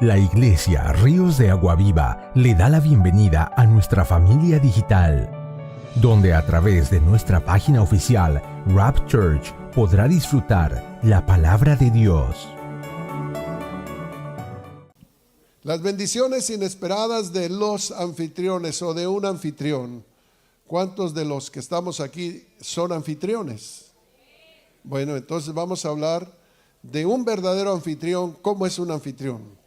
La Iglesia Ríos de Agua Viva le da la bienvenida a nuestra familia digital, donde a través de nuestra página oficial Rap Church podrá disfrutar la palabra de Dios. Las bendiciones inesperadas de los anfitriones o de un anfitrión. ¿Cuántos de los que estamos aquí son anfitriones? Bueno, entonces vamos a hablar de un verdadero anfitrión. ¿Cómo es un anfitrión?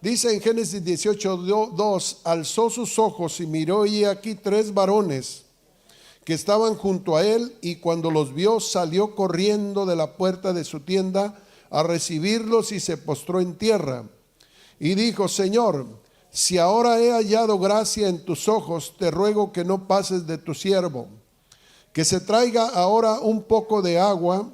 Dice en Génesis 18:2, alzó sus ojos y miró, y aquí 3 varones que estaban junto a él, y cuando los vio salió corriendo de la puerta de su tienda a recibirlos y se postró en tierra. Y dijo: Señor, si ahora he hallado gracia en tus ojos, te ruego que no pases de tu siervo, que se traiga ahora un poco de agua,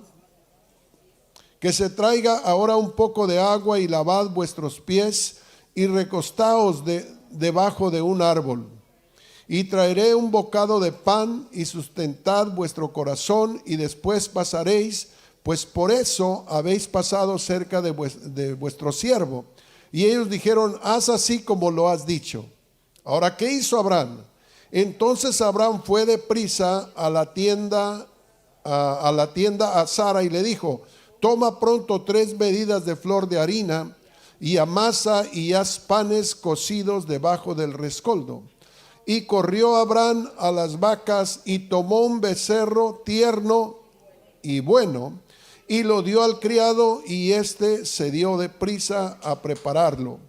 y lavad vuestros pies y recostaos debajo de un árbol. Y traeré un bocado de pan y sustentad vuestro corazón, y después pasaréis, pues por eso habéis pasado cerca de vuestro siervo. Y ellos dijeron: haz así como lo has dicho. Ahora, ¿qué hizo Abraham? Entonces Abraham fue deprisa a la tienda a Sara y le dijo: toma pronto 3 medidas de flor de harina y amasa y haz panes cocidos debajo del rescoldo. Y corrió Abraham a las vacas y tomó un becerro tierno y bueno y lo dio al criado, y éste se dio deprisa a prepararlo.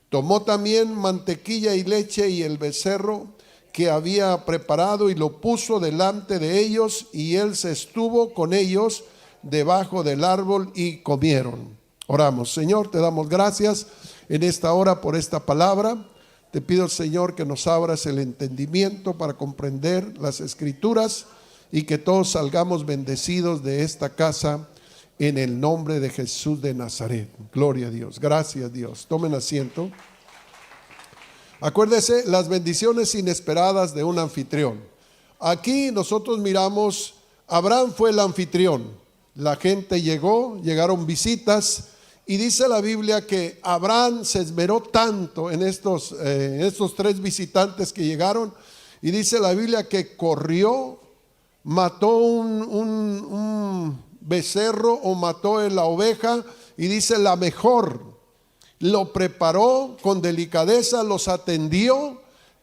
Tomó también mantequilla y leche y el becerro que había preparado y lo puso delante de ellos, y él se estuvo con ellos debajo del árbol y comieron. Oramos. Señor, te damos gracias en esta hora por esta palabra. Te pido, Señor, que nos abras el entendimiento para comprender las Escrituras, y que todos salgamos bendecidos de esta casa en el nombre de Jesús de Nazaret. Gloria a Dios. Gracias, Dios. Tomen asiento. Acuérdese, las bendiciones inesperadas de un anfitrión. Aquí nosotros miramos, Abraham fue el anfitrión. La gente llegaron visitas, y dice la Biblia que Abraham se esmeró tanto en estos 3 visitantes que llegaron, y dice la Biblia que corrió, mató un becerro, o mató la oveja, y dice la mejor, lo preparó con delicadeza, los atendió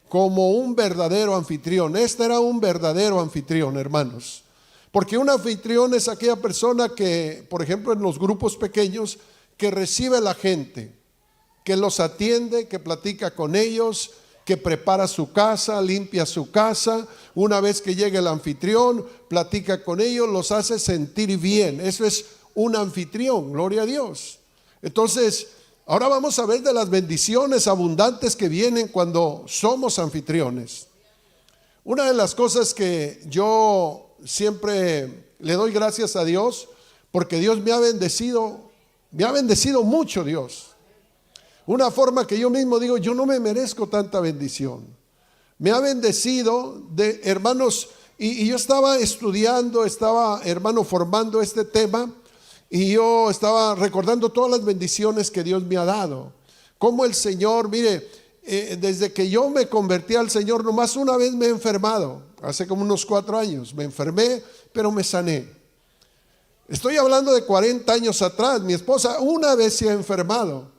como un verdadero anfitrión. Este era un verdadero anfitrión, hermanos. Porque un anfitrión es aquella persona que, por ejemplo, en los grupos pequeños, que recibe a la gente, que los atiende, que platica con ellos, que prepara su casa, limpia su casa. Una vez que llega el anfitrión, platica con ellos, los hace sentir bien. Eso es un anfitrión, gloria a Dios. Entonces, ahora vamos a ver de las bendiciones abundantes que vienen cuando somos anfitriones. Una de las cosas que yo siempre le doy gracias a Dios, porque Dios me ha bendecido mucho, Dios. Una forma que yo mismo digo, yo no me merezco tanta bendición. Me ha bendecido de hermanos, y yo estaba estudiando, hermano, formando este tema, y yo estaba recordando todas las bendiciones que Dios me ha dado. Como el Señor, mire, desde que yo me convertí al Señor, nomás una vez me he enfermado. Hace como unos 4 años me enfermé, pero me sané. Estoy hablando de 40 años atrás. Mi esposa una vez se ha enfermado,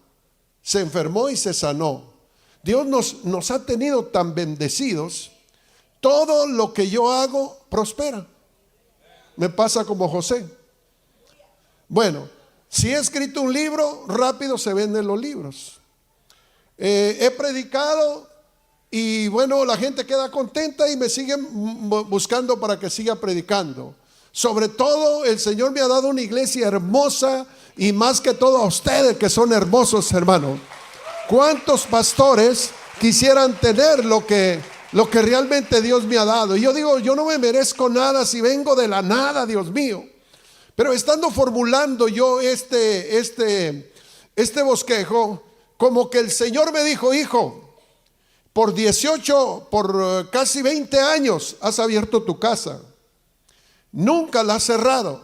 se enfermó y se sanó. Dios nos ha tenido tan bendecidos. Todo lo que yo hago prospera. Me pasa como José. Bueno, si he escrito un libro, rápido se venden los libros. He predicado, y bueno, la gente queda contenta y me siguen buscando para que siga predicando. Sobre todo, el Señor me ha dado una iglesia hermosa, y más que todo a ustedes que son hermosos, hermano. ¿Cuántos pastores quisieran tener lo que realmente Dios me ha dado? Y yo digo, yo no me merezco nada si vengo de la nada, Dios mío. Pero estando formulando yo este bosquejo, como que el Señor me dijo: hijo, por casi 20 años has abierto tu casa, nunca la has cerrado.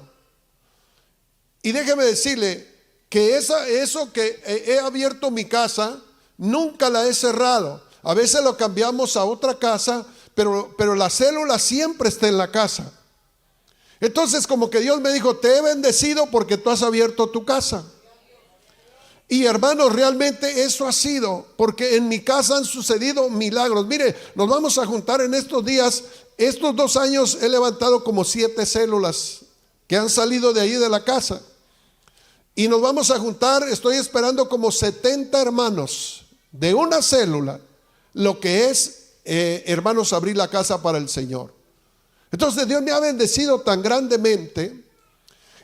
Y déjeme decirle, que eso que he abierto mi casa, nunca la he cerrado. A veces lo cambiamos a otra casa, pero la célula siempre está en la casa. Entonces como que Dios me dijo, te he bendecido porque tú has abierto tu casa. Y hermanos, realmente eso ha sido, porque en mi casa han sucedido milagros. Mire, nos vamos a juntar en estos días. Estos 2 años he levantado como 7 células que han salido de ahí de la casa. Y nos vamos a juntar, estoy esperando como 70 hermanos de una célula, lo que es, hermanos, abrir la casa para el Señor. Entonces Dios me ha bendecido tan grandemente.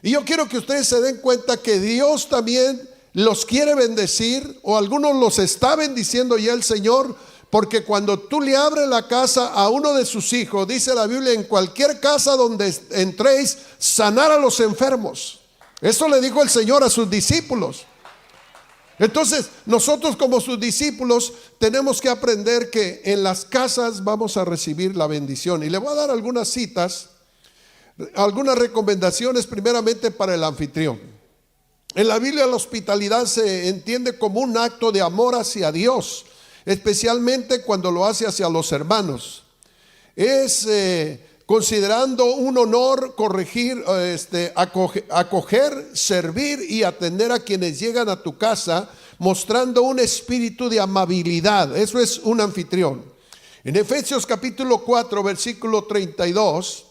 Y yo quiero que ustedes se den cuenta que Dios también los quiere bendecir, o algunos los está bendiciendo ya el Señor, porque cuando tú le abres la casa a uno de sus hijos, dice la Biblia, en cualquier casa donde entréis, sanar a los enfermos. Eso le dijo el Señor a sus discípulos. Entonces nosotros como sus discípulos tenemos que aprender que en las casas vamos a recibir la bendición. Y le voy a dar algunas citas, algunas recomendaciones primeramente para el anfitrión. En la Biblia la hospitalidad se entiende como un acto de amor hacia Dios, especialmente cuando lo hace hacia los hermanos. Es considerando un honor corregir, acoger, servir y atender a quienes llegan a tu casa, mostrando un espíritu de amabilidad. Eso es un anfitrión. En Efesios capítulo 4, versículo 32,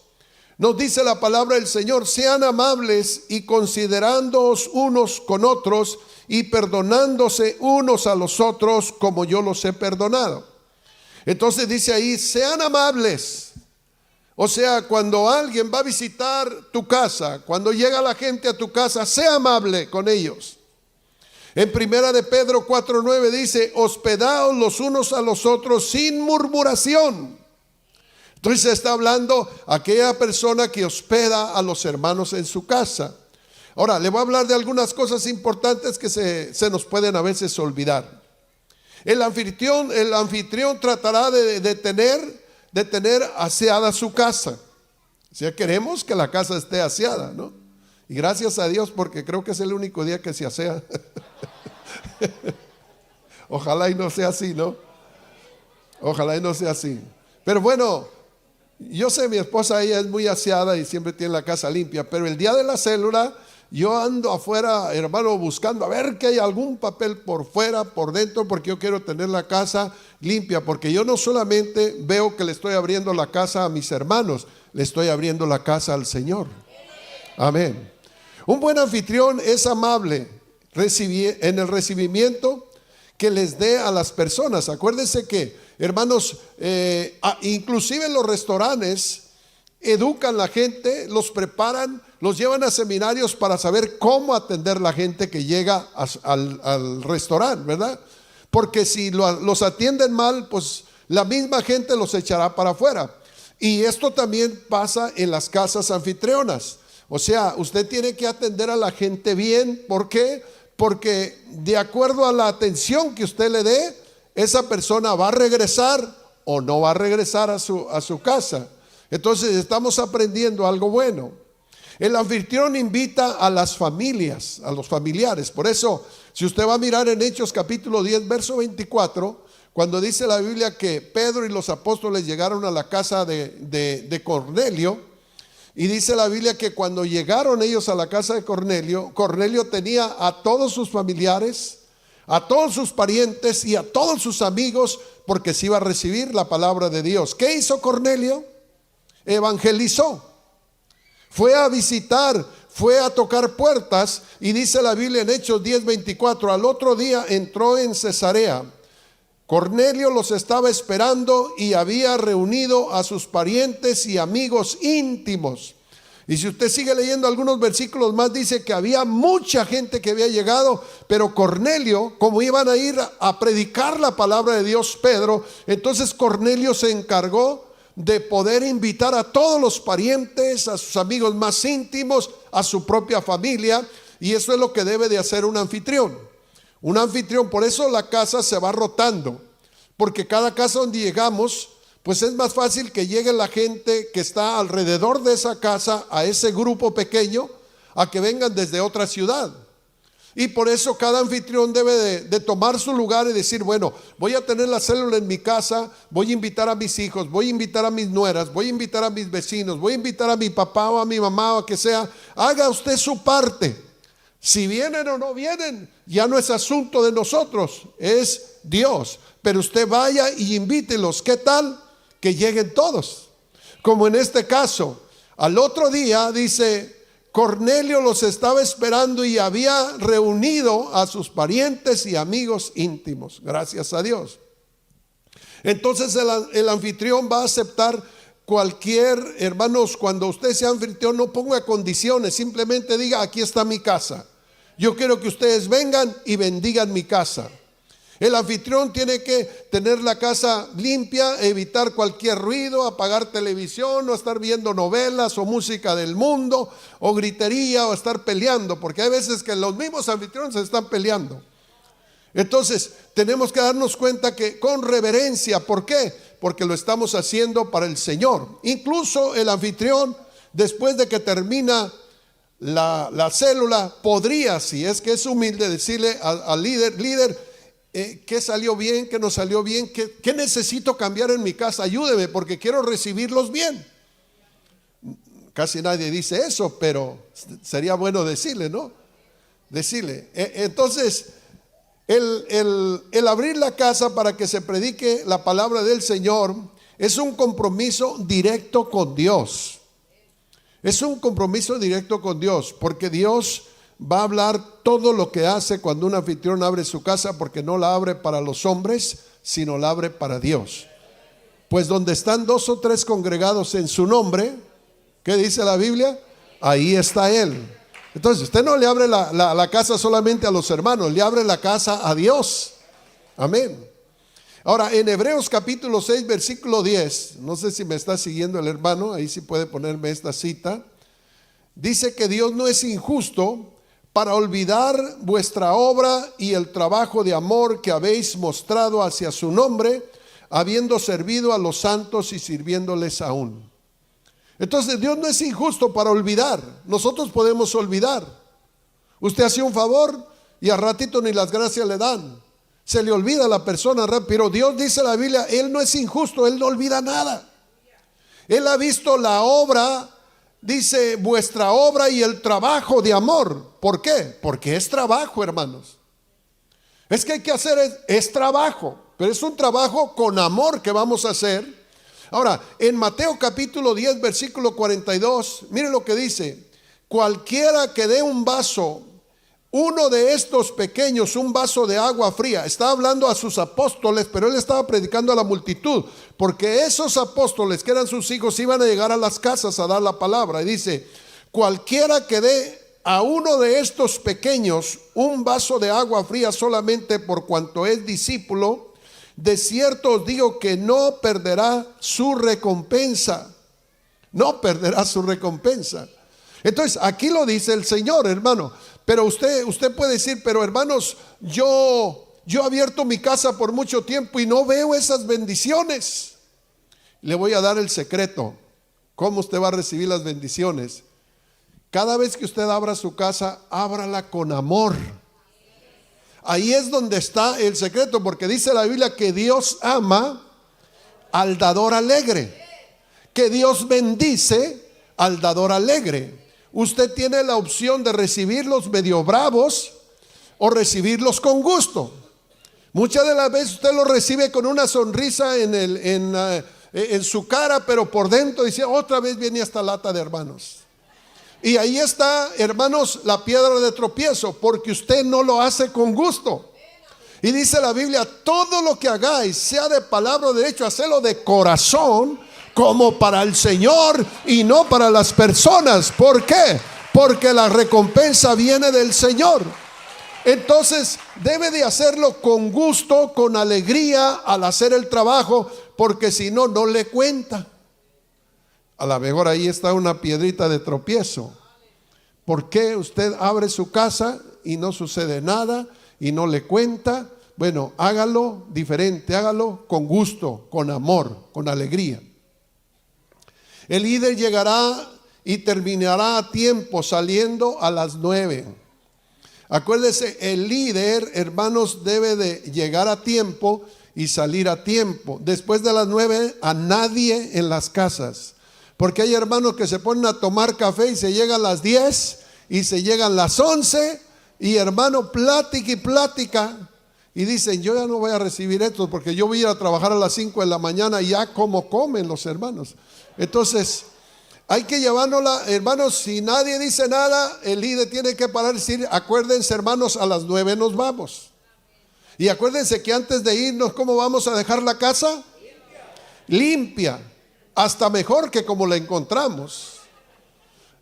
nos dice la palabra del Señor: sean amables y considerándoos unos con otros y perdonándose unos a los otros como yo los he perdonado. Entonces dice ahí, sean amables. O sea, cuando alguien va a visitar tu casa, cuando llega la gente a tu casa, sea amable con ellos. En primera de Pedro 4:9 dice, hospedaos los unos a los otros sin murmuración. Entonces está hablando aquella persona que hospeda a los hermanos en su casa. Ahora, le voy a hablar de algunas cosas importantes que se nos pueden a veces olvidar. El anfitrión tratará de tener aseada su casa. O sea, queremos que la casa esté aseada, ¿no? Y gracias a Dios, porque creo que es el único día que se asea. Ojalá y no sea así, ¿no? Ojalá y no sea así. Pero bueno, yo sé, mi esposa, ella es muy aseada y siempre tiene la casa limpia, pero el día de la célula yo ando afuera, hermano, buscando a ver que hay algún papel por fuera, por dentro, porque yo quiero tener la casa limpia, porque yo no solamente veo que le estoy abriendo la casa a mis hermanos, le estoy abriendo la casa al Señor. Amén. Un buen anfitrión es amable en el recibimiento que les dé a las personas. Acuérdense que, hermanos, inclusive en los restaurantes educan a la gente, los preparan, los llevan a seminarios para saber cómo atender a la gente que llega al restaurante, ¿verdad? Porque si los atienden mal, pues la misma gente los echará para afuera. Y esto también pasa en las casas anfitrionas. O sea, usted tiene que atender a la gente bien. ¿Por qué? Porque de acuerdo a la atención que usted le dé, esa persona va a regresar o no va a regresar a su casa. Entonces estamos aprendiendo algo bueno. El anfitrión invita a las familias, a los familiares. Por eso, si usted va a mirar en Hechos capítulo 10, verso 24, cuando dice la Biblia que Pedro y los apóstoles llegaron a la casa de Cornelio, y dice la Biblia que cuando llegaron ellos a la casa de Cornelio, Cornelio tenía a todos sus familiares, a todos sus parientes y a todos sus amigos, porque se iba a recibir la palabra de Dios. ¿Qué hizo Cornelio? Evangelizó. Fue a visitar, fue a tocar puertas, y dice la Biblia en Hechos 10:24, al otro día entró en Cesarea. Cornelio los estaba esperando y había reunido a sus parientes y amigos íntimos. Y si usted sigue leyendo algunos versículos más, dice que había mucha gente que había llegado, pero Cornelio, como iban a ir a predicar la palabra de Dios Pedro, entonces Cornelio se encargó de poder invitar a todos los parientes, a sus amigos más íntimos, a su propia familia. Y eso es lo que debe de hacer un anfitrión. Un anfitrión, por eso la casa se va rotando, porque cada casa donde llegamos, pues es más fácil que llegue la gente que está alrededor de esa casa, a ese grupo pequeño, a que vengan desde otra ciudad. Y por eso cada anfitrión debe de tomar su lugar y decir, bueno, voy a tener la célula en mi casa, voy a invitar a mis hijos, voy a invitar a mis nueras, voy a invitar a mis vecinos, voy a invitar a mi papá o a mi mamá o a que sea. Haga usted su parte. Si vienen o no vienen, ya no es asunto de nosotros, es Dios. Pero usted vaya y invítelos. ¿Qué tal? Que lleguen todos. Como en este caso, al otro día dice, Cornelio los estaba esperando y había reunido a sus parientes y amigos íntimos. Gracias a Dios. Entonces el anfitrión va a aceptar cualquier, hermanos, cuando usted sea anfitrión, no ponga condiciones, simplemente diga, aquí está mi casa. Yo quiero que ustedes vengan y bendigan mi casa. El anfitrión tiene que tener la casa limpia, evitar cualquier ruido, apagar televisión, o estar viendo novelas o música del mundo, o gritería, o estar peleando, porque hay veces que los mismos anfitriones se están peleando. Entonces tenemos que darnos cuenta que con reverencia, ¿por qué? Porque lo estamos haciendo para el Señor. Incluso el anfitrión, después de que termina la célula, podría, si es que es humilde, decirle al líder, ¿qué salió bien? ¿Qué no salió bien? ¿Qué necesito cambiar en mi casa? Ayúdeme porque quiero recibirlos bien. Casi nadie dice eso, pero sería bueno decirle, ¿no? Decirle. Entonces, el abrir la casa para que se predique la palabra del Señor es un compromiso directo con Dios. Es un compromiso directo con Dios, porque Dios va a hablar todo lo que hace cuando un anfitrión abre su casa, porque no la abre para los hombres, sino la abre para Dios. Pues donde están 2 o 3 congregados en su nombre, ¿qué dice la Biblia? Ahí está Él. Entonces usted no le abre la casa solamente a los hermanos, le abre la casa a Dios. Amén. Ahora en Hebreos capítulo 6 versículo 10, no sé si me está siguiendo el hermano, ahí sí puede ponerme esta cita. Dice que Dios no es injusto para olvidar vuestra obra y el trabajo de amor que habéis mostrado hacia su nombre, habiendo servido a los santos y sirviéndoles aún. Entonces Dios no es injusto para olvidar. Nosotros podemos olvidar. Usted hace un favor y al ratito ni las gracias le dan. Se le olvida a la persona, pero Dios, dice la Biblia, Él no es injusto, Él no olvida nada. Él ha visto la obra, dice, vuestra obra y el trabajo de amor. ¿Por qué? Porque es trabajo, hermanos. Es que hay que hacer, es trabajo, pero es un trabajo con amor que vamos a hacer. Ahora, en Mateo capítulo 10, versículo 42, miren lo que dice: cualquiera que dé un vaso, uno de estos pequeños, un vaso de agua fría. Está hablando a sus apóstoles, pero él estaba predicando a la multitud, porque esos apóstoles que eran sus hijos iban a llegar a las casas a dar la palabra. Y dice: cualquiera que dé a uno de estos pequeños un vaso de agua fría solamente por cuanto es discípulo, de cierto os digo que no perderá su recompensa. No perderá su recompensa. Entonces aquí lo dice el Señor, hermano. Pero usted puede decir, pero hermanos, yo he abierto mi casa por mucho tiempo y no veo esas bendiciones. Le voy a dar el secreto. ¿Cómo usted va a recibir las bendiciones? Cada vez que usted abra su casa, ábrala con amor. Ahí es donde está el secreto, porque dice la Biblia que Dios ama al dador alegre, que Dios bendice al dador alegre. Usted tiene la opción de recibirlos medio bravos o recibirlos con gusto. Muchas de las veces usted los recibe con una sonrisa en su cara, pero por dentro dice: otra vez viene esta lata de hermanos. Y ahí está, hermanos, la piedra de tropiezo, porque usted no lo hace con gusto. Y dice la Biblia: todo lo que hagáis, sea de palabra o de hecho, hacelo de corazón, como para el Señor y no para las personas. ¿Por qué? Porque la recompensa viene del Señor. Entonces debe de hacerlo con gusto, con alegría al hacer el trabajo, porque si no, no le cuenta. A lo mejor ahí está una piedrita de tropiezo. ¿Por qué usted abre su casa y no sucede nada y no le cuenta? Bueno, hágalo diferente, hágalo con gusto, con amor, con alegría. El líder llegará y terminará a tiempo, saliendo a las 9. Acuérdese, el líder, hermanos, debe de llegar a tiempo y salir a tiempo. Después de las 9, a nadie en las casas. Porque hay hermanos que se ponen a tomar café y se llegan a las 10 y se llegan las 11 y hermano, plática y plática. Y dicen, yo ya no voy a recibir esto porque yo voy a ir a trabajar a las 5 de la mañana, ya como comen los hermanos. Entonces, hay que llevárnosla, hermanos, si nadie dice nada, el líder tiene que parar y decir, acuérdense hermanos, a las 9 nos vamos. Y acuérdense que antes de irnos, ¿cómo vamos a dejar la casa? Limpia, hasta mejor que como la encontramos.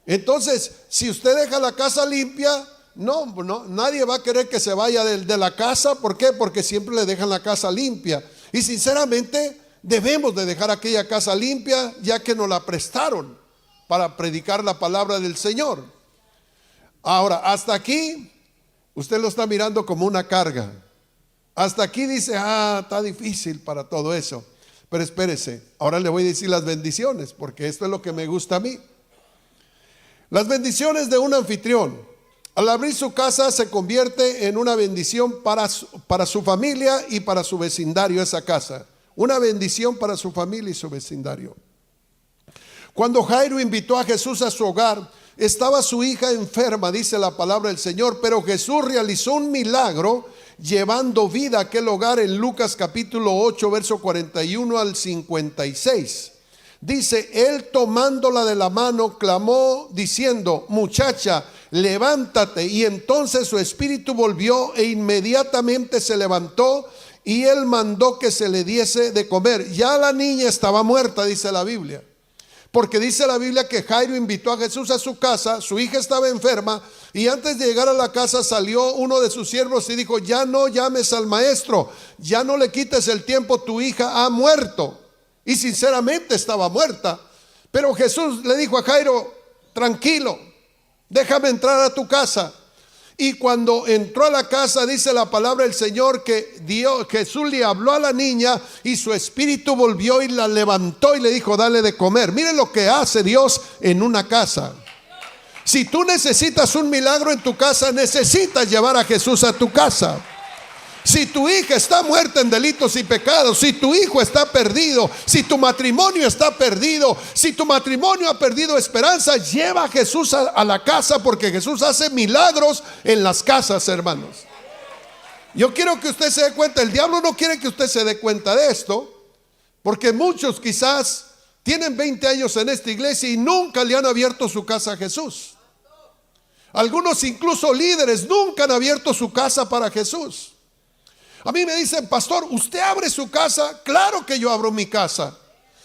Entonces, si usted deja la casa limpia, no, nadie va a querer que se vaya de la casa. ¿Por qué? Porque siempre le dejan la casa limpia. Y sinceramente, debemos de dejar aquella casa limpia, ya que nos la prestaron para predicar la palabra del Señor. Ahora, hasta aquí, usted lo está mirando como una carga. Hasta aquí dice, está difícil para todo eso. Pero espérese, ahora le voy a decir las bendiciones, porque esto es lo que me gusta a mí. Las bendiciones de un anfitrión. Al abrir su casa se convierte en una bendición para su familia y para su vecindario, esa casa. Una bendición para su familia y su vecindario. Cuando Jairo invitó a Jesús a su hogar, estaba su hija enferma, dice la palabra del Señor, pero Jesús realizó un milagro llevando vida a aquel hogar en Lucas capítulo 8, verso 41 al 56. Dice, él tomándola de la mano, clamó diciendo, muchacha, levántate. Y entonces su espíritu volvió e inmediatamente se levantó y él mandó que se le diese de comer. Ya la niña estaba muerta, dice la Biblia. Porque dice la Biblia que Jairo invitó a Jesús a su casa, su hija estaba enferma y antes de llegar a la casa salió uno de sus siervos y dijo, ya no llames al maestro, ya no le quites el tiempo, tu hija ha muerto. Y sinceramente estaba muerta. Pero Jesús le dijo a Jairo, tranquilo, déjame entrar a tu casa. Y cuando entró a la casa, dice la palabra del Señor que Jesús le habló a la niña y su espíritu volvió y la levantó y le dijo, dale de comer. Miren lo que hace Dios en una casa. Si tú necesitas un milagro en tu casa, necesitas llevar a Jesús a tu casa. Si tu hija está muerta en delitos y pecados, si tu hijo está perdido, si tu matrimonio está perdido, si tu matrimonio ha perdido esperanza, lleva a Jesús a la casa, porque Jesús hace milagros en las casas, hermanos. Yo quiero que usted se dé cuenta, el diablo no quiere que usted se dé cuenta de esto, porque muchos quizás tienen 20 años en esta iglesia y nunca le han abierto su casa a Jesús. Algunos incluso líderes nunca han abierto su casa para Jesús. A mí me dicen, pastor, ¿usted abre su casa? Claro que yo abro mi casa.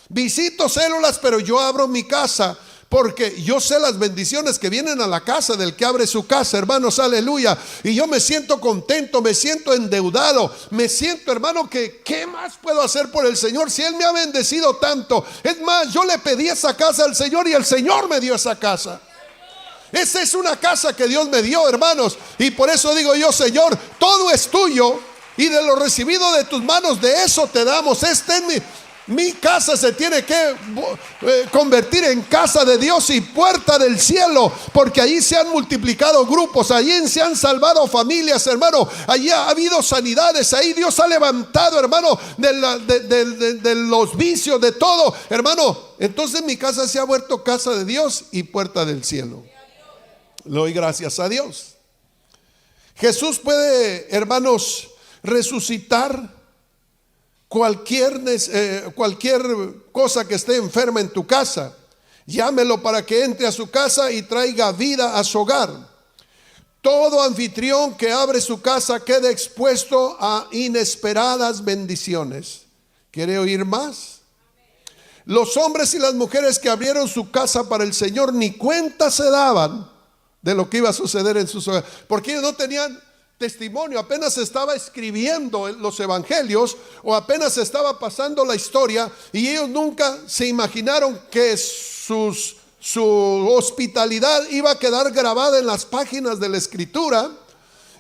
Visito células, pero yo abro mi casa, porque yo sé las bendiciones que vienen a la casa del que abre su casa, hermanos, aleluya. Y yo me siento contento, me siento endeudado, me siento, hermano, que ¿qué más puedo hacer por el Señor si Él me ha bendecido tanto? Es más, yo le pedí esa casa al Señor y el Señor me dio esa casa. Esa es una casa que Dios me dio, hermanos. Y por eso digo yo, Señor, todo es tuyo. Y de lo recibido de tus manos, de eso te damos. Mi casa se tiene que convertir en casa de Dios y puerta del cielo, porque allí se han multiplicado grupos, allí se han salvado familias, hermano. Allí ha habido sanidades, ahí Dios ha levantado, hermano, de los vicios, de todo, hermano. Entonces mi casa se ha vuelto casa de Dios y puerta del cielo. Le doy gracias a Dios. Jesús puede, hermanos, resucitar cualquier cosa que esté enferma en tu casa. Llámelo para que entre a su casa y traiga vida a su hogar. Todo anfitrión que abre su casa queda expuesto a inesperadas bendiciones. ¿Quiere oír más? Los hombres y las mujeres que abrieron su casa para el Señor ni cuenta se daban de lo que iba a suceder en sus hogares, porque ellos no tenían testimonio, apenas estaba escribiendo los evangelios o apenas estaba pasando la historia, y ellos nunca se imaginaron que su hospitalidad iba a quedar grabada en las páginas de la Escritura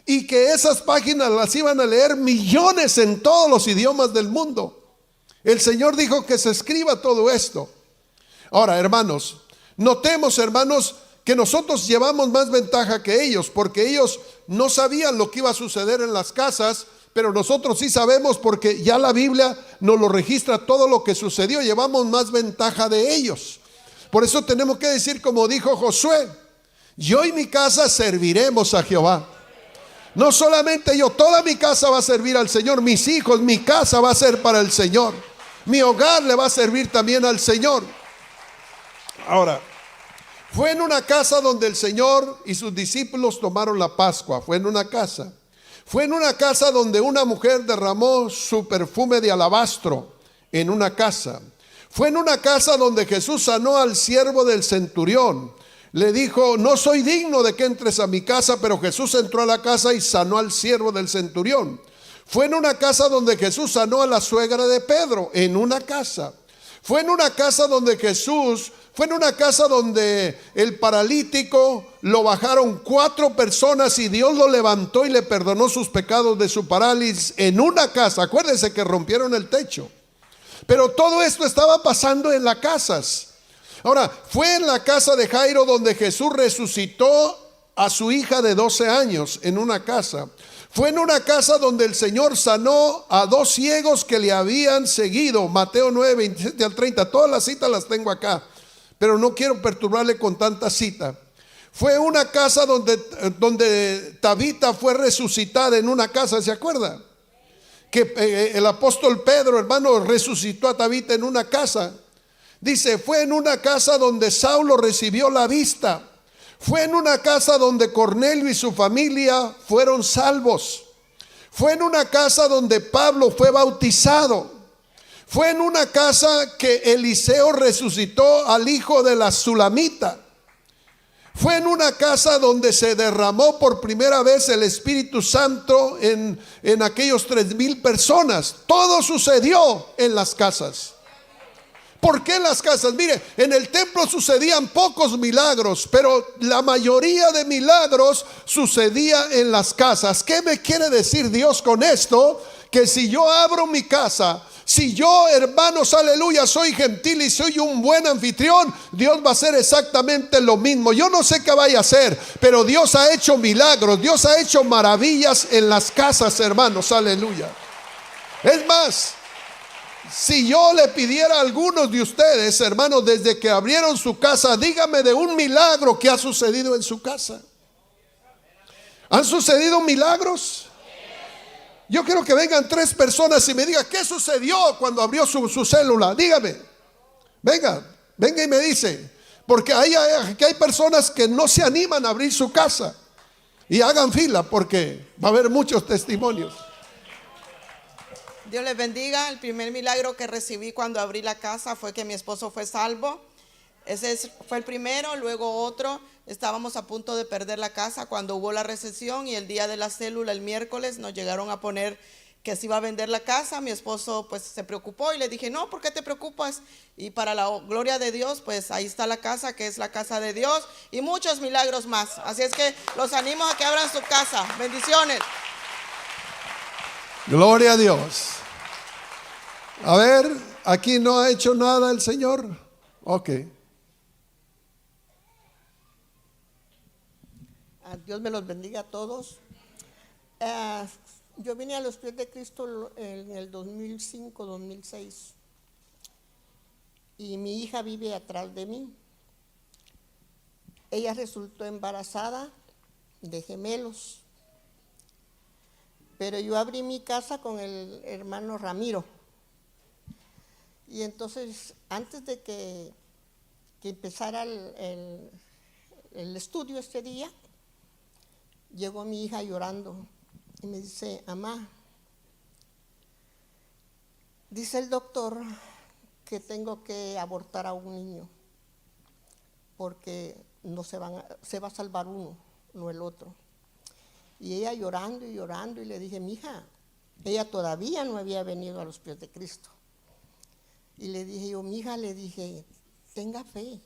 y que esas páginas las iban a leer millones en todos los idiomas del mundo. El Señor dijo que se escriba todo esto. Ahora, hermanos, notemos, hermanos, que nosotros llevamos más ventaja que ellos, porque ellos no sabían lo que iba a suceder en las casas, pero nosotros sí sabemos porque ya la Biblia nos lo registra todo lo que sucedió. Llevamos más ventaja de ellos. Por eso tenemos que decir como dijo Josué: yo y mi casa serviremos a Jehová. No solamente yo, toda mi casa va a servir al Señor. Mis hijos, mi casa va a ser para el Señor. Mi hogar le va a servir también al Señor. Ahora, fue en una casa donde el Señor y sus discípulos tomaron la Pascua. Fue en una casa. Fue en una casa donde una mujer derramó su perfume de alabastro. En una casa. Fue en una casa donde Jesús sanó al siervo del centurión. Le dijo: no soy digno de que entres a mi casa, pero Jesús entró a la casa y sanó al siervo del centurión. Fue en una casa donde Jesús sanó a la suegra de Pedro, en una casa. Fue en una casa donde fue en una casa donde el paralítico lo bajaron 4 personas y Dios lo levantó y le perdonó sus pecados de su parálisis. En una casa, acuérdense que rompieron el techo. Pero todo esto estaba pasando en las casas. Ahora, fue en la casa de Jairo donde Jesús resucitó a su hija de 12 años, en una casa. Fue en una casa donde el Señor sanó a 2 ciegos que le habían seguido. Mateo 9, 27 al 30. Todas las citas las tengo acá, pero no quiero perturbarle con tanta cita. Fue una casa donde Tabita fue resucitada, en una casa, ¿se acuerda? Que el apóstol Pedro, hermano, resucitó a Tabita en una casa. Dice: fue en una casa donde Saulo recibió la vista. Fue en una casa donde Cornelio y su familia fueron salvos. Fue en una casa donde Pablo fue bautizado. Fue en una casa que Eliseo resucitó al hijo de la Sulamita. Fue en una casa donde se derramó por primera vez el Espíritu Santo en aquellos 3,000 personas. Todo sucedió en las casas. ¿Por qué en las casas? Mire, en el templo sucedían pocos milagros, pero la mayoría de milagros sucedía en las casas. ¿Qué me quiere decir Dios con esto? Que si yo abro mi casa, si yo, hermanos, aleluya, soy gentil y soy un buen anfitrión, Dios va a hacer exactamente lo mismo. Yo no sé qué vaya a hacer, pero Dios ha hecho milagros, Dios ha hecho maravillas en las casas, hermanos, aleluya. Es más, si yo le pidiera a algunos de ustedes, hermanos, desde que abrieron su casa, dígame de un milagro que ha sucedido en su casa. ¿Han sucedido milagros? Yo quiero que vengan 3 personas y me digan qué sucedió cuando abrió su célula. Dígame. Venga y me dice. Porque aquí hay personas que no se animan a abrir su casa. Y hagan fila porque va a haber muchos testimonios. Dios les bendiga. El primer milagro que recibí cuando abrí la casa fue que mi esposo fue salvo. Ese fue el primero. Luego otro, estábamos a punto de perder la casa cuando hubo la recesión, y el día de la célula, el miércoles, nos llegaron a poner que se iba a vender la casa. Mi esposo pues se preocupó y le dije: no, ¿por qué te preocupas? Y para la gloria de Dios, pues ahí está la casa, que es la casa de Dios, y muchos milagros más. Así es que los animo a que abran su casa. Bendiciones. Gloria a Dios. A ver, aquí no ha hecho nada el Señor. Ok. Dios me los bendiga a todos. Yo vine a los pies de Cristo en el 2005-2006 y mi hija vive atrás de mí. Ella resultó embarazada de gemelos, pero yo abrí mi casa con el hermano Ramiro. Y entonces, antes de que empezara el estudio este día, llegó mi hija llorando y me dice: mamá, dice el doctor que tengo que abortar a un niño porque no se va a salvar uno, no el otro. Y ella llorando y llorando, y le dije: mi hija, ella todavía no había venido a los pies de Cristo. Y le dije yo: mi hija, le dije, tenga fe,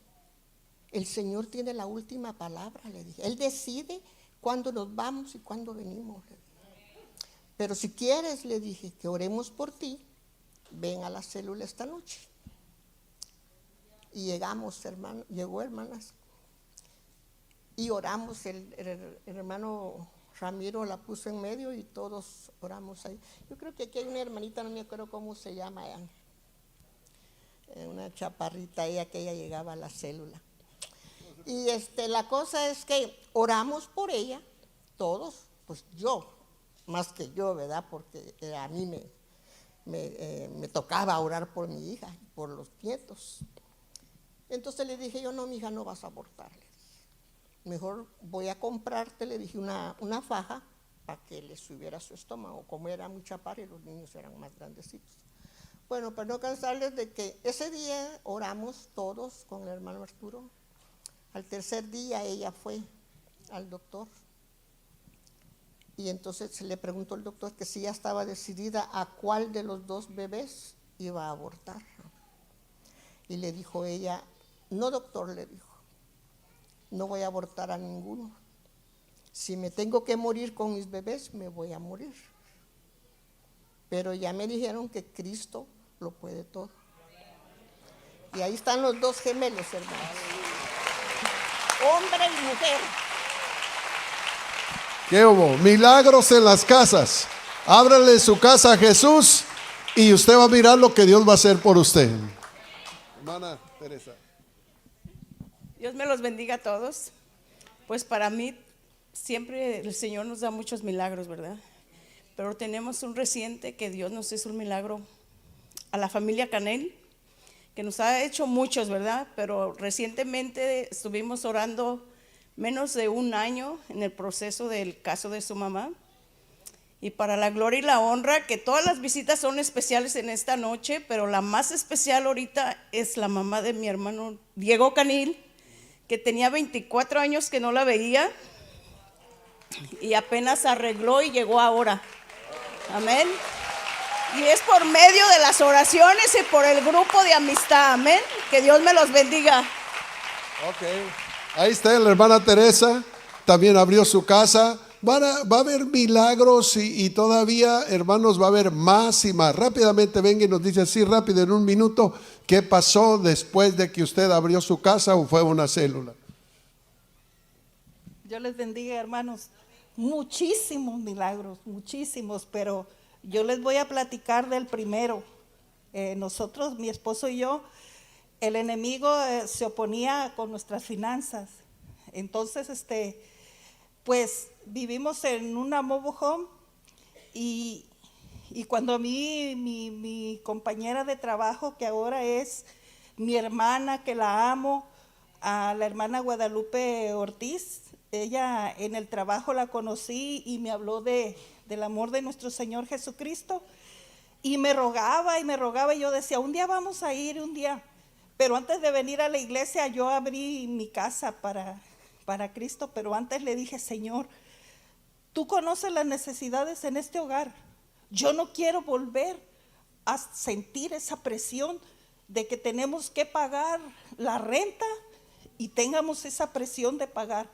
el Señor tiene la última palabra, le dije. Él decide cuándo nos vamos y cuándo venimos. Pero si quieres, le dije, que oremos por ti, ven a la célula esta noche. Y llegamos, hermano, llegó, hermanas. y oramos, el hermano Ramiro la puso en medio y todos oramos ahí. Yo creo que aquí hay una hermanita, no me acuerdo cómo se llama, una chaparrita, ella que ella llegaba a la célula. Y la cosa es que oramos por ella, todos, pues yo, más que yo, ¿verdad? Porque a mí me tocaba orar por mi hija, por los nietos. Entonces le dije yo, no, mi hija, no vas a abortar. Mejor voy a comprarte, le dije, una faja para que le subiera su estómago, como era muy chaparra y los niños eran más grandecitos. Bueno, para no cansarles de que ese día oramos todos con el hermano Arturo. Al tercer día ella fue al doctor y entonces se le preguntó al doctor que si ya estaba decidida a cuál de los dos bebés iba a abortar. Y le dijo ella, no, doctor, le dijo, no voy a abortar a ninguno. Si me tengo que morir con mis bebés, me voy a morir. Pero ya me dijeron que Cristo lo puede todo. Y ahí están los dos gemelos, hermanos. Hombre y mujer. ¿Qué hubo? Milagros en las casas. Ábrale su casa a Jesús y usted va a mirar lo que Dios va a hacer por usted. Hermana Teresa. Dios me los bendiga a todos. Pues para mí siempre el Señor nos da muchos milagros, ¿verdad? Pero tenemos un reciente que Dios nos hizo un milagro a la familia Canel, que nos ha hecho muchos, ¿verdad? Pero recientemente estuvimos orando menos de un año en el proceso del caso de su mamá. Y para la gloria y la honra, que todas las visitas son especiales en esta noche, pero la más especial ahorita es la mamá de mi hermano Diego Canil, que tenía 24 años que no la veía y apenas arregló y llegó ahora. Amén. Y es por medio de las oraciones y por el grupo de amistad. Amén. Que Dios me los bendiga. Ok. Ahí está la hermana Teresa. También abrió su casa. Va a haber milagros y todavía, hermanos, va a haber más y más. Rápidamente venga y nos dice así rápido en un minuto qué pasó después de que usted abrió su casa o fue a una célula. Dios les bendiga, hermanos. Muchísimos milagros, muchísimos, pero yo les voy a platicar del primero. Nosotros, mi esposo y yo, el enemigo se oponía con nuestras finanzas. Entonces, pues vivimos en una mobile home y cuando a mí, mi compañera de trabajo, que ahora es mi hermana, que la amo, a la hermana Guadalupe Ortiz, ella en el trabajo la conocí y me habló del amor de nuestro Señor Jesucristo y me rogaba y yo decía, un día vamos a ir, un día. Pero antes de venir a la iglesia yo abrí mi casa para Cristo, pero antes le dije, Señor, tú conoces las necesidades en este hogar. Yo no quiero volver a sentir esa presión de que tenemos que pagar la renta y tengamos esa presión de pagar.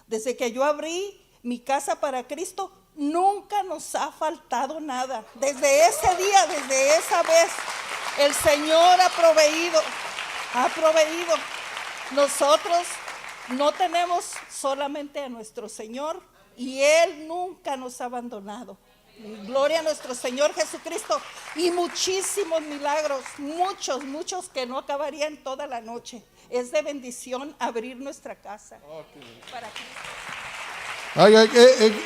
Desde que yo abrí mi casa para Cristo, nunca nos ha faltado nada. Desde ese día, desde esa vez, el Señor ha proveído. Nosotros no tenemos solamente a nuestro Señor y Él nunca nos ha abandonado. Gloria a nuestro Señor Jesucristo. Y muchísimos milagros, muchos que no acabarían toda la noche. Es de bendición abrir nuestra casa. Para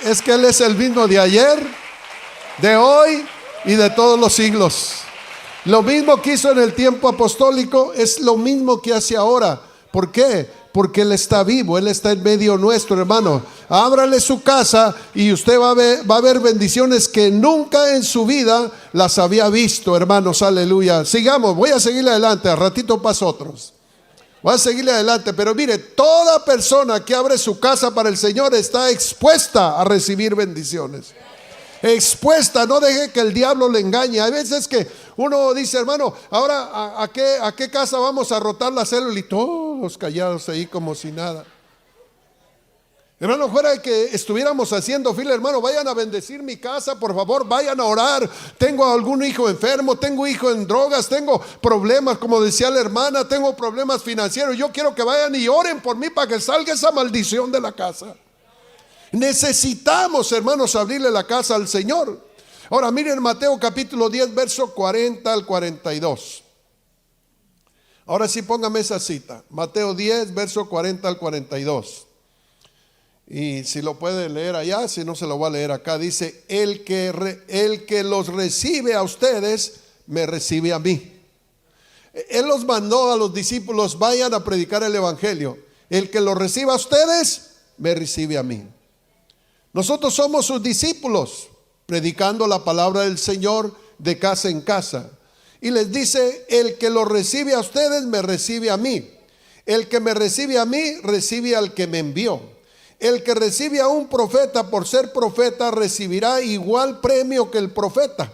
Es que Él es el mismo de ayer, de hoy y de todos los siglos. Lo mismo que hizo en el tiempo apostólico es lo mismo que hace ahora. ¿Por qué? Porque Él está vivo, Él está en medio nuestro, hermano. Ábrale su casa y usted va a ver bendiciones que nunca en su vida las había visto, hermanos, aleluya. Sigamos, voy a seguirle adelante, al ratito paso otros. Voy a seguirle adelante, pero mire, toda persona que abre su casa para el Señor está expuesta a recibir bendiciones. Expuesta, no deje que el diablo le engañe. Hay veces que uno dice, hermano, ahora ¿a qué casa vamos a rotar la célula? Y todos callados ahí como si nada. Hermano, fuera de que estuviéramos haciendo fila, hermano, vayan a bendecir mi casa, por favor, vayan a orar. Tengo algún hijo enfermo, tengo hijo en drogas, tengo problemas, como decía la hermana, tengo problemas financieros. Yo quiero que vayan y oren por mí para que salga esa maldición de la casa. Necesitamos, hermanos, abrirle la casa al Señor. Ahora miren Mateo capítulo 10, verso 40 al 42. Ahora sí póngame esa cita. Mateo 10, verso 40 al 42. Y si lo puede leer allá, si no se lo voy a leer acá. Dice, el que los recibe a ustedes, me recibe a mí. Él los mandó a los discípulos, vayan a predicar el evangelio. El que los reciba a ustedes, me recibe a mí. Nosotros somos sus discípulos, predicando la palabra del Señor de casa en casa. Y les dice, el que los recibe a ustedes, me recibe a mí. El que me recibe a mí, recibe al que me envió. El que recibe a un profeta por ser profeta recibirá igual premio que el profeta.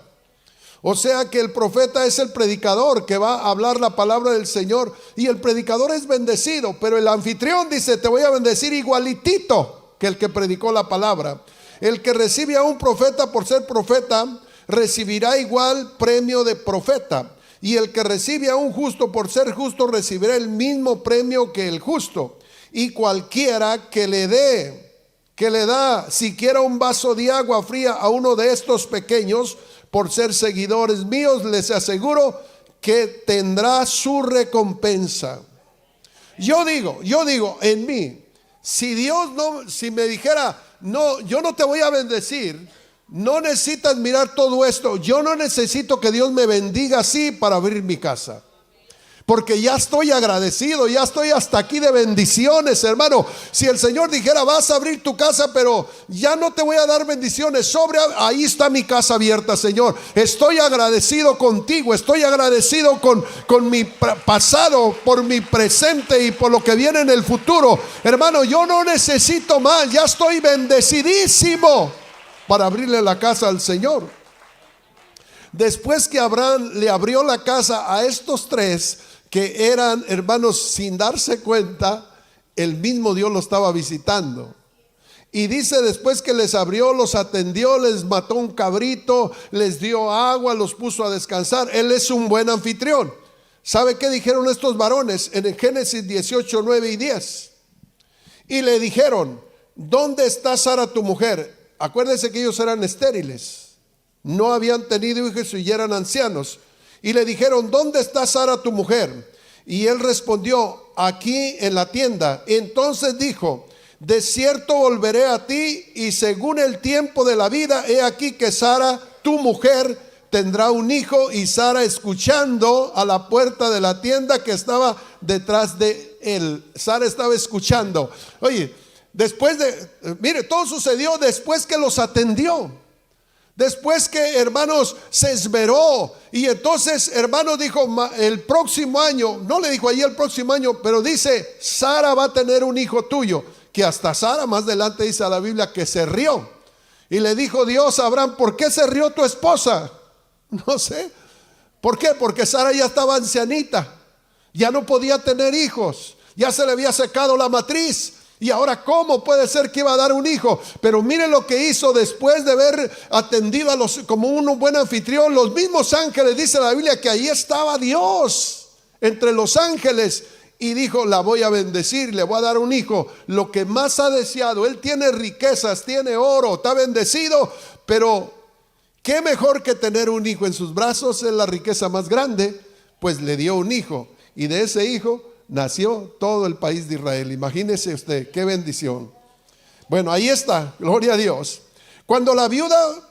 O sea que el profeta es el predicador que va a hablar la palabra del Señor, y el predicador es bendecido, pero el anfitrión dice, te voy a bendecir igualitito que el que predicó la palabra. El que recibe a un profeta por ser profeta recibirá igual premio de profeta, y el que recibe a un justo por ser justo recibirá el mismo premio que el justo. Y cualquiera que le da siquiera un vaso de agua fría a uno de estos pequeños, por ser seguidores míos, les aseguro que tendrá su recompensa. Yo digo en mí, si me dijera, no, yo no te voy a bendecir, no necesitas mirar todo esto. Yo no necesito que Dios me bendiga así para abrir mi casa, porque ya estoy agradecido, ya estoy hasta aquí de bendiciones, hermano. Si el Señor dijera, vas a abrir tu casa, pero ya no te voy a dar bendiciones, ahí está mi casa abierta, Señor. Estoy agradecido contigo, estoy agradecido con mi pasado, por mi presente y por lo que viene en el futuro. Hermano, yo no necesito más, ya estoy bendecidísimo para abrirle la casa al Señor. Después que Abraham le abrió la casa a estos tres, que eran hermanos sin darse cuenta, el mismo Dios los estaba visitando. Y dice, después que les abrió, los atendió, les mató un cabrito, les dio agua, los puso a descansar. Él es un buen anfitrión. ¿Sabe qué dijeron estos varones en el Génesis 18, 9 y 10? Y le dijeron, ¿dónde está Sara tu mujer? Acuérdense que ellos eran estériles, no habían tenido hijos y ya eran ancianos. Y le dijeron, ¿dónde está Sara tu mujer? Y él respondió, aquí en la tienda. Entonces dijo, de cierto volveré a ti, y según el tiempo de la vida, he aquí que Sara tu mujer tendrá un hijo. Y Sara, escuchando a la puerta de la tienda que estaba detrás de él. Sara estaba escuchando. Oye, mire, todo sucedió después que los atendió. Después que, hermanos, se esmeró. Y entonces, hermanos, dijo, el próximo año, no le dijo ahí el próximo año, pero dice, Sara va a tener un hijo tuyo. Que hasta Sara, más adelante dice a la Biblia, que se rió. Y le dijo Dios a Abraham, ¿por qué se rió tu esposa? No sé. ¿Por qué? Porque Sara ya estaba ancianita, ya no podía tener hijos, ya se le había secado la matriz. Y ahora, ¿cómo puede ser que iba a dar un hijo? Pero miren lo que hizo después de haber atendido como un buen anfitrión. Los mismos ángeles, dice la Biblia, que ahí estaba Dios entre los ángeles. Y dijo, la voy a bendecir, le voy a dar un hijo, lo que más ha deseado. Él tiene riquezas, tiene oro, está bendecido. Pero qué mejor que tener un hijo en sus brazos, es la riqueza más grande. Pues le dio un hijo, y de ese hijo nació todo el país de Israel. Imagínese usted, qué bendición. Bueno, ahí está, gloria a Dios. Cuando la viuda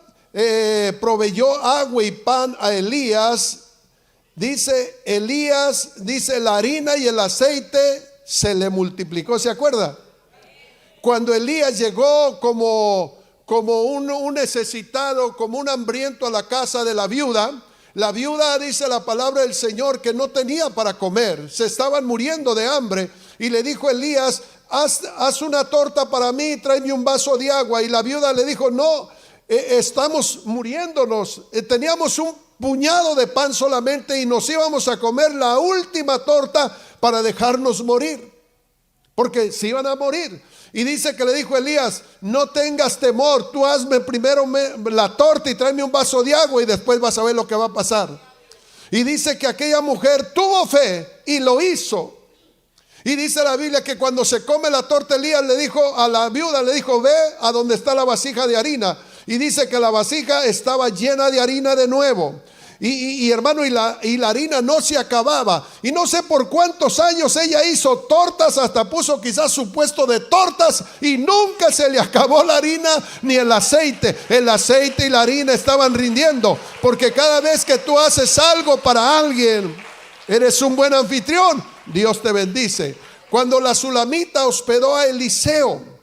proveyó agua y pan a Elías, dice la harina y el aceite se le multiplicó. ¿Se acuerda? Cuando Elías llegó como un necesitado, como un hambriento a la casa de la viuda, dice la palabra del Señor, que no tenía para comer, se estaban muriendo de hambre. Y le dijo Elías, haz una torta para mí, tráeme un vaso de agua. Y la viuda le dijo, no, estamos muriéndonos, teníamos un puñado de pan solamente y nos íbamos a comer la última torta para dejarnos morir, porque se iban a morir. Y dice que le dijo a Elías: no tengas temor, tú hazme primero la torta y tráeme un vaso de agua y después vas a ver lo que va a pasar. Y dice que aquella mujer tuvo fe y lo hizo. Y dice la Biblia que cuando se come la torta, Elías le dijo a la viuda, le dijo: ve a donde está la vasija de harina. Y dice que la vasija estaba llena de harina de nuevo. Y hermano, y la harina no se acababa. Y no sé por cuántos años ella hizo tortas, hasta puso quizás su puesto de tortas, y nunca se le acabó la harina ni el aceite. El aceite y la harina estaban rindiendo, porque cada vez que tú haces algo para alguien, eres un buen anfitrión, Dios te bendice. Cuando la sulamita hospedó a Eliseo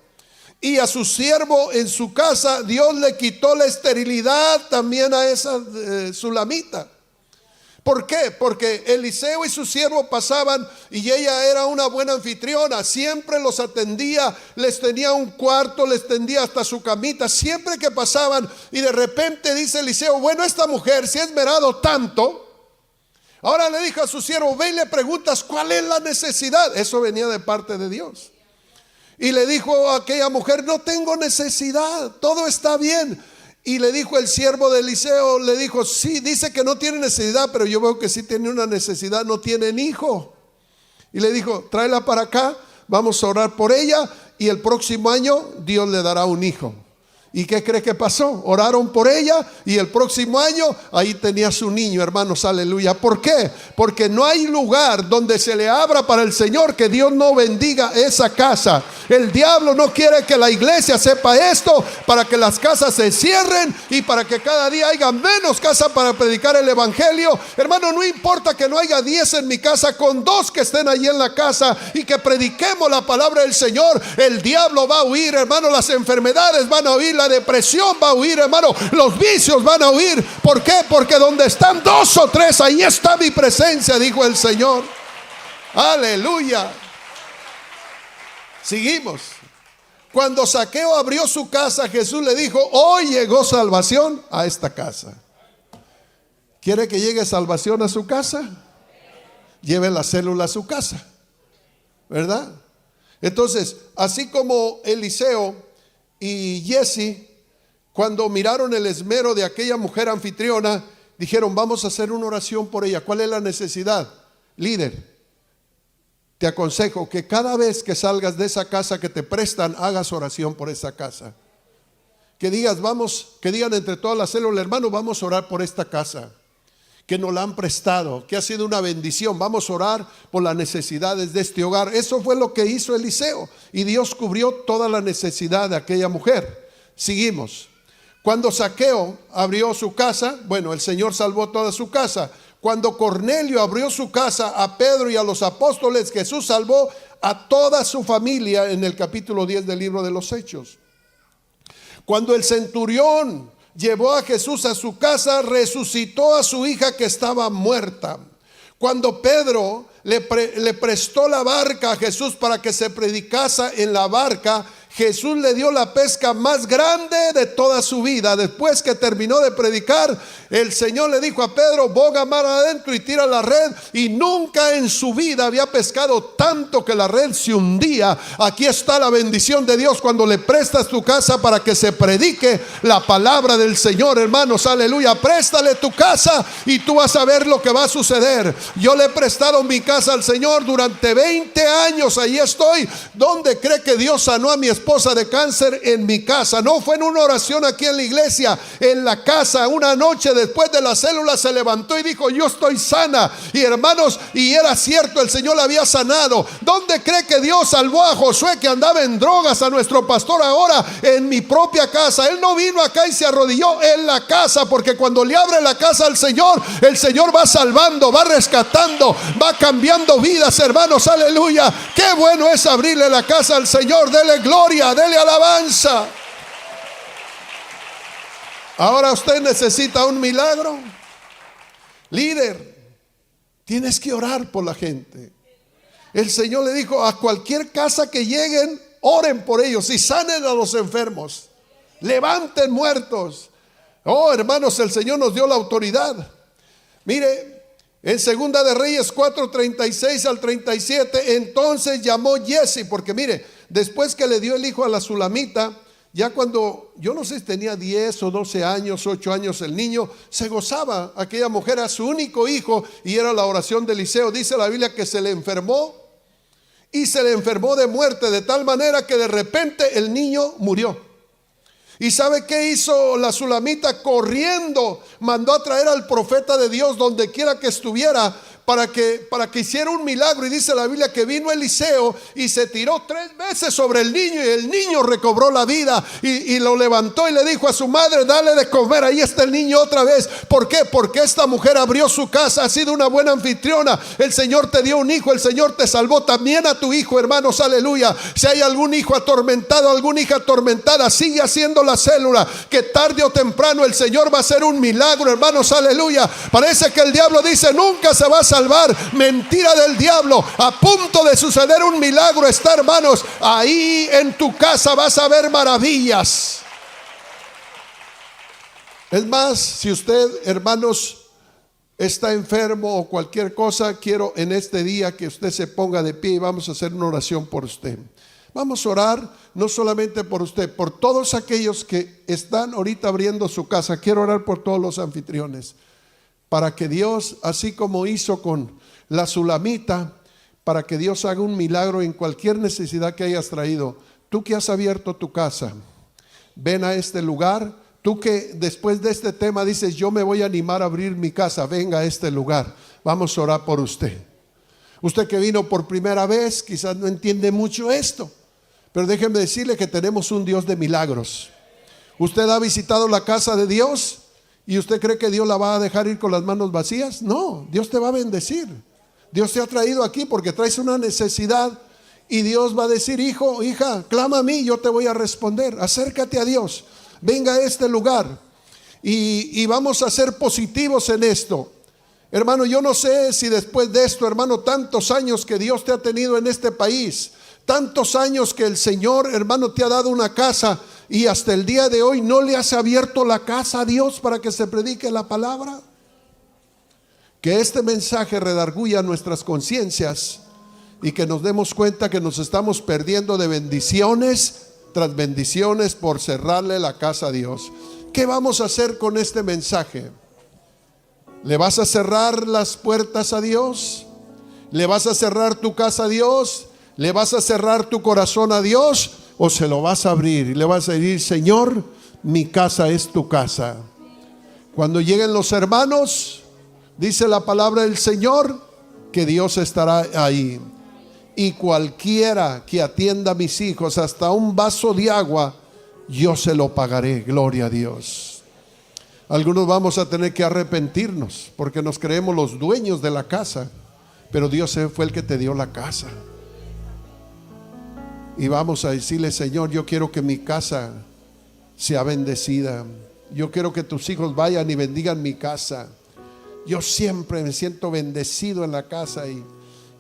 y a su siervo en su casa, Dios le quitó la esterilidad también a esa sulamita. ¿Por qué? Porque Eliseo y su siervo pasaban y ella era una buena anfitriona. Siempre los atendía, les tenía un cuarto, les tendía hasta su camita. Siempre que pasaban, y de repente dice Eliseo: bueno, esta mujer se ha esmerado tanto. Ahora le dijo a su siervo: ve y le preguntas cuál es la necesidad. Eso venía de parte de Dios. Y le dijo a aquella mujer: no tengo necesidad, todo está bien. Y le dijo el siervo de Eliseo, le dijo: sí, dice que no tiene necesidad, pero yo veo que sí tiene una necesidad, no tienen hijo. Y le dijo: tráela para acá, vamos a orar por ella, y el próximo año Dios le dará un hijo. ¿Y qué cree que pasó? Oraron por ella y el próximo año ahí tenía su niño, hermanos, aleluya. ¿Por qué? Porque no hay lugar donde se le abra para el Señor que Dios no bendiga esa casa. El diablo no quiere que la iglesia sepa esto, para que las casas se cierren y para que cada día haya menos casa para predicar el evangelio. Hermano, no importa que no haya 10 en mi casa, con 2 que estén allí en la casa y que prediquemos la palabra del Señor, el diablo va a huir, hermano, las enfermedades van a huir, la depresión va a huir, hermano, los vicios van a huir. ¿Por qué? Porque donde están 2 o 3, ahí está mi presencia, dijo el Señor. Aleluya. Seguimos. Cuando Zaqueo abrió su casa, Jesús le dijo: hoy llegó salvación a esta casa. ¿Quiere que llegue salvación a su casa? Lleve la célula a su casa, ¿verdad? Entonces, así como Eliseo y Jesse, cuando miraron el esmero de aquella mujer anfitriona, dijeron: vamos a hacer una oración por ella. ¿Cuál es la necesidad? Líder, te aconsejo que cada vez que salgas de esa casa que te prestan, hagas oración por esa casa. Que digas: que digan entre todas las células: hermano, vamos a orar por esta casa que nos la han prestado, que ha sido una bendición. Vamos a orar por las necesidades de este hogar. Eso fue lo que hizo Eliseo, y Dios cubrió toda la necesidad de aquella mujer. Seguimos. Cuando Zaqueo abrió su casa, bueno, el Señor salvó toda su casa. Cuando Cornelio abrió su casa a Pedro y a los apóstoles, Jesús salvó a toda su familia, en el capítulo 10 del libro de los Hechos. Cuando el centurión llevó a Jesús a su casa, resucitó a su hija que estaba muerta. Cuando Pedro le prestó la barca a Jesús para que se predicase en la barca, Jesús le dio la pesca más grande de toda su vida. Después que terminó de predicar, el Señor le dijo a Pedro: boga mar adentro y tira la red. Y nunca en su vida había pescado tanto que la red se hundía. Aquí está la bendición de Dios cuando le prestas tu casa para que se predique la palabra del Señor, hermanos, aleluya. Préstale tu casa y tú vas a ver lo que va a suceder. Yo le he prestado mi casa al Señor durante 20 años. Ahí estoy. ¿Dónde cree que Dios sanó a mi esposa de cáncer? En mi casa. No fue en una oración aquí en la iglesia, en la casa. Una noche después de la célula se levantó y dijo: yo estoy sana. Y hermanos, y era cierto, el Señor la había sanado. ¿Dónde cree que Dios salvó a Josué, que andaba en drogas, a nuestro pastor ahora? En mi propia casa. Él no vino acá y se arrodilló, en la casa, porque cuando le abre la casa al Señor, el Señor va salvando, va rescatando, va cambiando vidas, hermanos, aleluya. Qué bueno es abrirle la casa al Señor. Dele gloria, dele alabanza. Ahora usted necesita un milagro. Líder, tienes que orar por la gente. El Señor le dijo: a cualquier casa que lleguen, oren por ellos y sanen a los enfermos, levanten muertos. Oh, hermanos, el Señor nos dio la autoridad. Mire, en Segunda de Reyes 4:36 al 37, entonces llamó Jesse, porque mire, después que le dio el hijo a la sulamita, ya cuando, yo no sé si tenía 10 o 12 años, 8 años el niño, se gozaba. Aquella mujer era su único hijo y era la oración de Eliseo. Dice la Biblia que se le enfermó y se le enfermó de muerte, de tal manera que de repente el niño murió. ¿Y sabe qué hizo la sulamita? Corriendo mandó a traer al profeta de Dios donde quiera que estuviera, para que hiciera un milagro. Y dice la Biblia que vino Eliseo y se tiró 3 veces sobre el niño, y el niño recobró la vida y lo levantó y le dijo a su madre: dale de comer. Ahí está el niño otra vez. ¿Por qué? Porque esta mujer abrió su casa, ha sido una buena anfitriona. El Señor te dio un hijo, el Señor te salvó también a tu hijo, hermanos, aleluya. Si hay algún hijo atormentado, alguna hija atormentada, sigue haciendo la célula, que tarde o temprano el Señor va a hacer un milagro, hermanos, aleluya. Parece que el diablo dice: nunca se va a salvar. Mentira del diablo. A punto de suceder un milagro está, hermanos. Ahí en tu casa vas a ver maravillas. Es más, si usted, hermanos, está enfermo o cualquier cosa, quiero en este día que usted se ponga de pie y vamos a hacer una oración por usted. Vamos a orar no solamente por usted, por todos aquellos que están ahorita abriendo su casa. Quiero orar por todos los anfitriones, para que Dios, así como hizo con la sulamita, para que Dios haga un milagro en cualquier necesidad que hayas traído. Tú que has abierto tu casa, ven a este lugar. Tú que después de este tema dices: yo me voy a animar a abrir mi casa, venga a este lugar. Vamos a orar por usted. Usted que vino por primera vez, quizás no entiende mucho esto, pero déjeme decirle que tenemos un Dios de milagros. ¿Usted ha visitado la casa de Dios y usted cree que Dios la va a dejar ir con las manos vacías? No, Dios te va a bendecir. Dios te ha traído aquí porque traes una necesidad y Dios va a decir: hijo, hija, clama a mí, yo te voy a responder. Acércate a Dios, venga a este lugar y vamos a ser positivos en esto. Hermano, yo no sé si después de esto, hermano, tantos años que Dios te ha tenido en este país, tantos años que el Señor, hermano, te ha dado una casa, y hasta el día de hoy no le has abierto la casa a Dios para que se predique la palabra. Que este mensaje redarguya nuestras conciencias y que nos demos cuenta que nos estamos perdiendo de bendiciones tras bendiciones por cerrarle la casa a Dios. ¿Qué vamos a hacer con este mensaje? ¿Le vas a cerrar las puertas a Dios? ¿Le vas a cerrar tu casa a Dios? ¿Le vas a cerrar tu corazón a Dios? ¿O se lo vas a abrir y le vas a decir: Señor, mi casa es tu casa? Cuando lleguen los hermanos, dice la palabra del Señor que Dios estará ahí. Y cualquiera que atienda a mis hijos, hasta un vaso de agua, yo se lo pagaré. Gloria a Dios. Algunos vamos a tener que arrepentirnos porque nos creemos los dueños de la casa, pero Dios fue el que te dio la casa. Y vamos a decirle: Señor, yo quiero que mi casa sea bendecida. Yo quiero que tus hijos vayan y bendigan mi casa. Yo siempre me siento bendecido en la casa.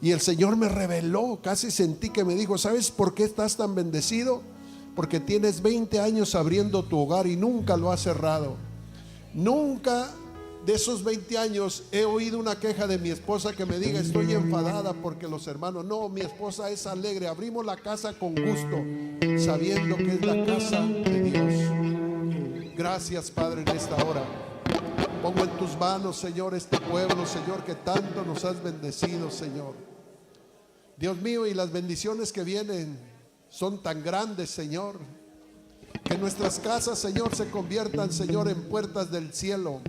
Y el Señor me reveló, casi sentí que me dijo: ¿sabes por qué estás tan bendecido? Porque tienes 20 años abriendo tu hogar y nunca lo has cerrado. Nunca de esos 20 años he oído una queja de mi esposa que me diga: estoy enfadada porque los hermanos. No, mi esposa es alegre. Abrimos la casa con gusto, sabiendo que es la casa de Dios. Gracias, Padre, en esta hora. Pongo en tus manos, Señor, este pueblo, Señor, que tanto nos has bendecido, Señor. Dios mío, y las bendiciones que vienen son tan grandes, Señor. Que nuestras casas, Señor, se conviertan, Señor, en puertas del cielo.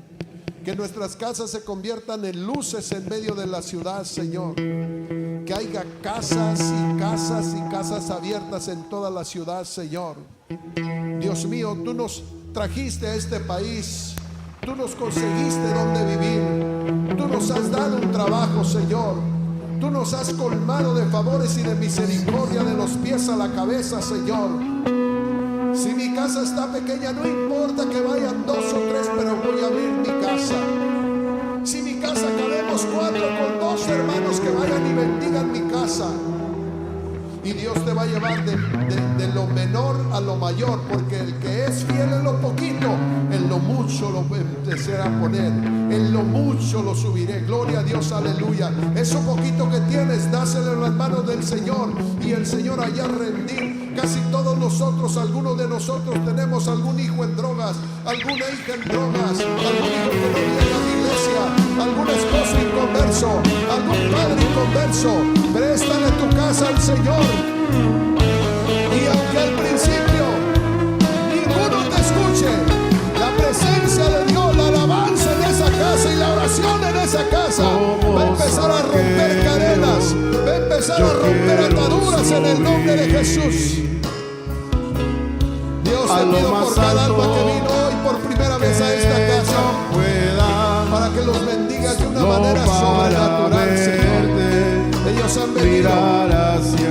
Que nuestras casas se conviertan en luces en medio de la ciudad, Señor. Que haya casas y casas y casas abiertas en toda la ciudad, Señor. Dios mío, tú nos trajiste a este país. Tú nos conseguiste donde vivir. Tú nos has dado un trabajo, Señor. Tú nos has colmado de favores y de misericordia de los pies a la cabeza, Señor. Si mi casa está pequeña, no importa que vayan 2 o 3, pero voy a abrir mi casa. Si mi casa cabemos 4 con 2 hermanos, que vayan y bendigan mi casa. Y Dios te va a llevar de lo menor a lo mayor, porque el que es fiel en lo poquito, el en lo mucho lo empecé a poner, en lo mucho lo subiré. Gloria a Dios, aleluya. Eso poquito que tienes, dáselo en las manos del Señor, y el Señor allá rendir. Casi todos nosotros, algunos de nosotros tenemos algún hijo en drogas, alguna hija en drogas, algún hijo que no viene a la iglesia, algún esposo inconverso, algún padre inconverso. Préstale tu casa al Señor, y aunque al principio ninguno te escuche, la presencia de Dios, la alabanza en esa casa y la oración en esa casa va a empezar a romper cadenas, va a empezar a romper ataduras en el nombre de Jesús. Dios, te pido por cada alma que vino hoy por primera vez a esta casa, para que los bendigas de una manera sobrenatural, Señor. Ellos han venido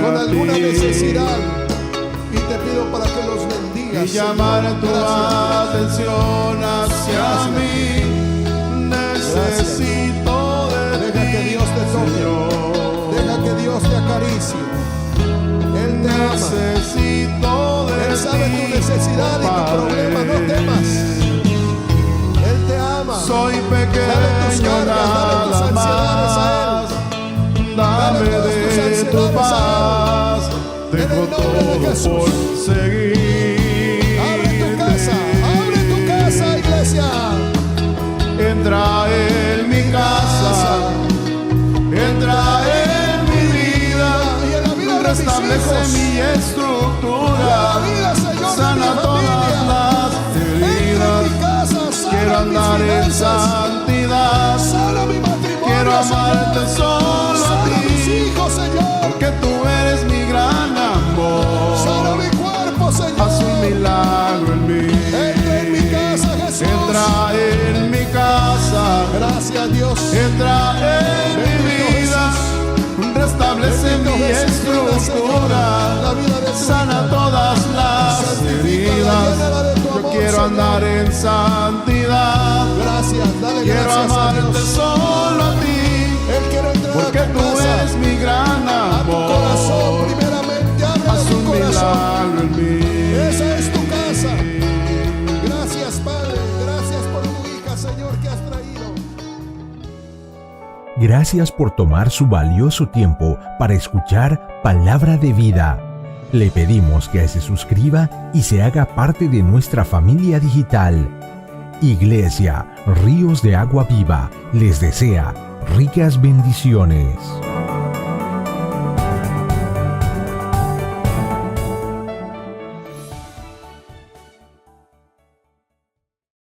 con alguna necesidad, y te pido para que los bendigas, y llamar tu atención hacia mí. Necesito de ti. Deja que Dios te toque, deja que Dios te acaricie. Él te ama, Necesito de Él sabe tu ti, necesidad y tu problema. No temas, Él te ama. Soy Dale tus pequeño, cargas, dale tus ansiedades a Él. dame de tu paz. Tengo todo por seguir. Abre tu casa, iglesia. Entra en mi casa, entra en mi vida, Y en la vida de mis restablece hijos, mi estructura, en la vida, Señor, de sana mi todas familia. las Entra en mi heridas. casa, sana Quiero mis andar en finanzas, santidad, sana mi matrimonio, quiero amarte Señor. solo a Sana mis ti, hijos, Señor. porque tú eres mi gran amor. Sana mi cuerpo, Señor. Haz un milagro en mí. Entra en mi casa, Jesús. Entra en mi casa, Gracias, Dios. entra en mi vida, restablece Bendito mi Jesús, Señor, la estructura, vida de tu sana hija. todas las Santifícala, heridas. llénala de tu Yo amor, quiero Señor. andar en santidad, Gracias, dale quiero gracias a amarte Dios. solo a ti, Él quiere entrar porque a tu tú casa, eres mi gran a tu corazón amor. primeramente. Abre Haz tu un corazón. milagro en mí. Esa es tu casa. Gracias, Padre. Gracias por tu hija, Señor, que has traído. Gracias por tomar su valioso tiempo para escuchar Palabra de Vida. Le pedimos que se suscriba y se haga parte de nuestra familia digital. Iglesia Ríos de Agua Viva les desea ricas bendiciones.